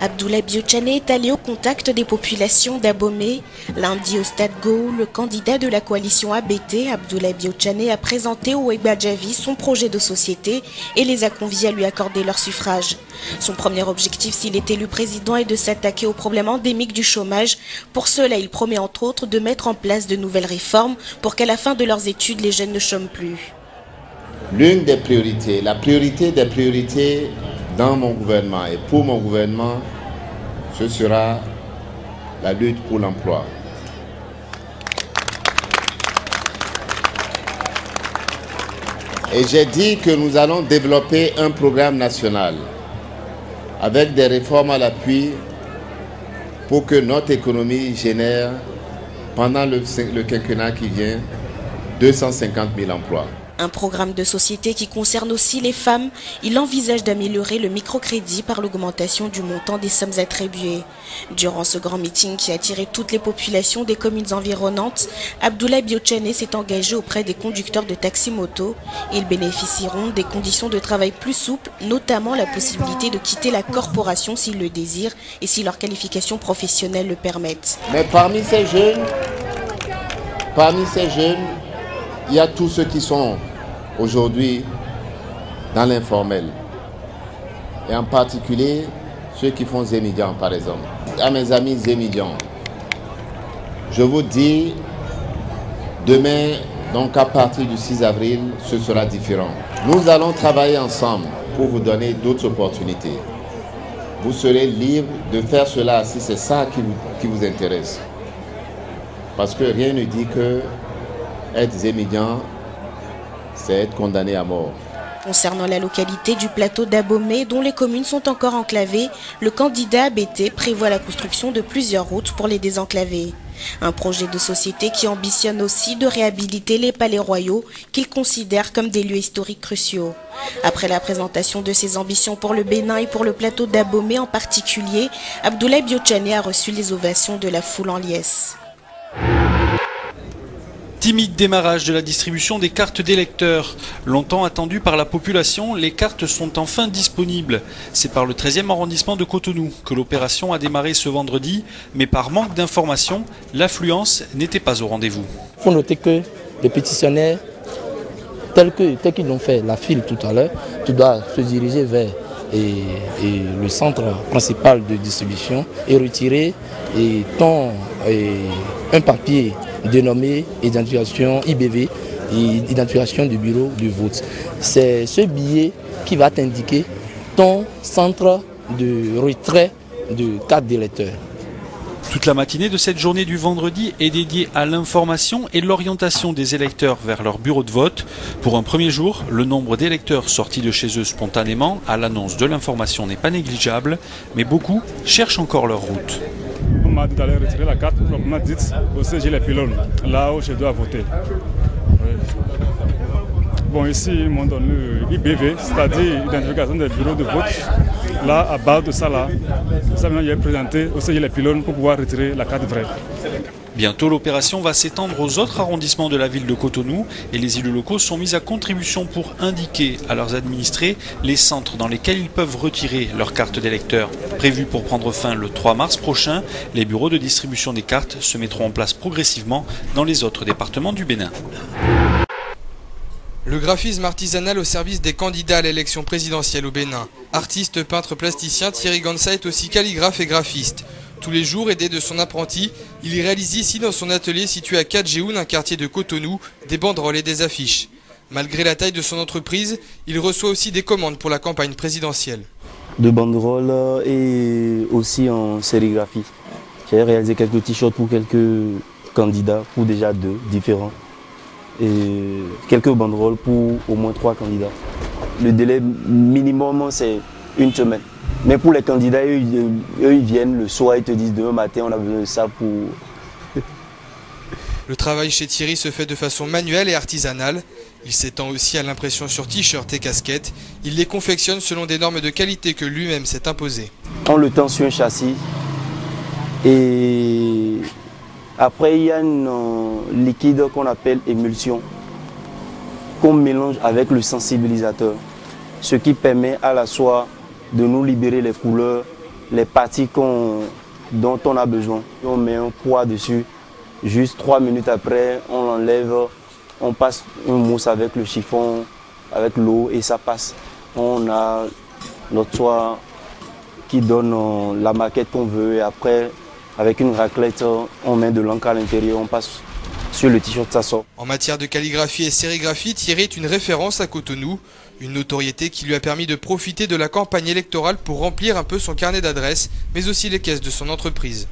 Abdoulaye Biotchane est allé au contact des populations d'Abomey. Lundi au Stade Go, le candidat de la coalition ABT, Abdoulaye Biotchane, a présenté au Ebadjavi son projet de société et les a conviés à lui accorder leur suffrage. Son premier objectif, s'il est élu président, est de s'attaquer au problème endémique du chômage. Pour cela, il promet entre autres de mettre en place de nouvelles réformes pour qu'à la fin de leurs études, les jeunes ne chôment plus. L'une des priorités, la priorité des priorités dans mon gouvernement et pour mon gouvernement, ce sera la lutte pour l'emploi. Et j'ai dit que nous allons développer un programme national avec des réformes à l'appui pour que notre économie génère, pendant le quinquennat qui vient, 250 000 emplois. Un programme de société qui concerne aussi les femmes. Il envisage d'améliorer le microcrédit par l'augmentation du montant des sommes attribuées. Durant ce grand meeting qui a attiré toutes les populations des communes environnantes, Abdoulaye Biotchane s'est engagé auprès des conducteurs de taxi-moto. Ils bénéficieront des conditions de travail plus souples, notamment la possibilité de quitter la corporation s'ils le désirent et si leurs qualifications professionnelles le permettent. Mais parmi ces jeunes, il y a tous ceux qui sont aujourd'hui dans l'informel. Et en particulier, ceux qui font Zémidian, par exemple. À mes amis Zémidian, je vous dis, demain, donc à partir du 6 avril, ce sera différent. Nous allons travailler ensemble pour vous donner d'autres opportunités. Vous serez libre de faire cela si c'est ça qui vous intéresse. Parce que rien ne dit que être Zémidian, c'est être condamné à mort. Concernant la localité du plateau d'Abomey, dont les communes sont encore enclavées, le candidat ABT prévoit la construction de plusieurs routes pour les désenclaver. Un projet de société qui ambitionne aussi de réhabiliter les palais royaux qu'il considère comme des lieux historiques cruciaux. Après la présentation de ses ambitions pour le Bénin et pour le plateau d'Abomey en particulier, Abdoulaye Biotchane a reçu les ovations de la foule en liesse. Timide démarrage de la distribution des cartes d'électeurs. Longtemps attendues par la population, les cartes sont enfin disponibles. C'est par le 13e arrondissement de Cotonou que l'opération a démarré ce vendredi, mais par manque d'informations, l'affluence n'était pas au rendez-vous. Il faut noter que les pétitionnaires, tels qu'ils l'ont fait la file tout à l'heure, tu dois se diriger vers le centre principal de distribution et retirer un papier dénommé identification IBV, identification du bureau de vote. C'est ce billet qui va t'indiquer ton centre de retrait de carte d'électeur. Toute la matinée de cette journée du vendredi est dédiée à l'information et l'orientation des électeurs vers leur bureau de vote. Pour un premier jour, le nombre d'électeurs sortis de chez eux spontanément à l'annonce de l'information n'est pas négligeable, mais beaucoup cherchent encore leur route. On m'a dit d'aller retirer la carte proprement dite au CG Les Pylônes, là où je dois voter. Bon, ici, ils m'ont donné l'IBV, c'est-à-dire l'identification des bureaux de vote, là, à base de ça, là. Ça, maintenant, il est présenté au CG Les Pylônes pour pouvoir retirer la carte vraie. Bientôt, l'opération va s'étendre aux autres arrondissements de la ville de Cotonou et les élus locaux sont mis à contribution pour indiquer à leurs administrés les centres dans lesquels ils peuvent retirer leur carte d'électeur. Prévu pour prendre fin le 3 mars prochain, les bureaux de distribution des cartes se mettront en place progressivement dans les autres départements du Bénin. Le graphisme artisanal au service des candidats à l'élection présidentielle au Bénin. Artiste, peintre, plasticien, Thierry Gansa est aussi calligraphe et graphiste. Tous les jours, aidé de son apprenti, il y réalise ici dans son atelier situé à Kadjeoun, un quartier de Cotonou, des banderoles et des affiches. Malgré la taille de son entreprise, il reçoit aussi des commandes pour la campagne présidentielle. De banderoles et aussi en sérigraphie. J'ai réalisé quelques t-shirts pour quelques candidats, pour déjà 2 différents. Et quelques banderoles pour au moins 3 candidats. Le délai minimum, c'est 1 semaine. Mais pour les candidats, eux, ils viennent le soir, ils te disent demain matin, on a besoin de ça pour... Le travail chez Thierry se fait de façon manuelle et artisanale. Il s'étend aussi à l'impression sur t-shirts et casquettes. Il les confectionne selon des normes de qualité que lui-même s'est imposées. On le tend sur un châssis et après il y a un liquide qu'on appelle émulsion qu'on mélange avec le sensibilisateur, ce qui permet à la soie de nous libérer les couleurs les parties dont on a besoin. On met un poids dessus, juste 3 minutes après, on l'enlève, on passe une mousse avec le chiffon, avec l'eau et ça passe. On a notre soie qui donne la maquette qu'on veut et après, avec une raclette, on met de l'encre à l'intérieur, on passe sur le t-shirt, ça sort. En matière de calligraphie et sérigraphie, Thierry est une référence à Cotonou, une notoriété qui lui a permis de profiter de la campagne électorale pour remplir un peu son carnet d'adresses, mais aussi les caisses de son entreprise.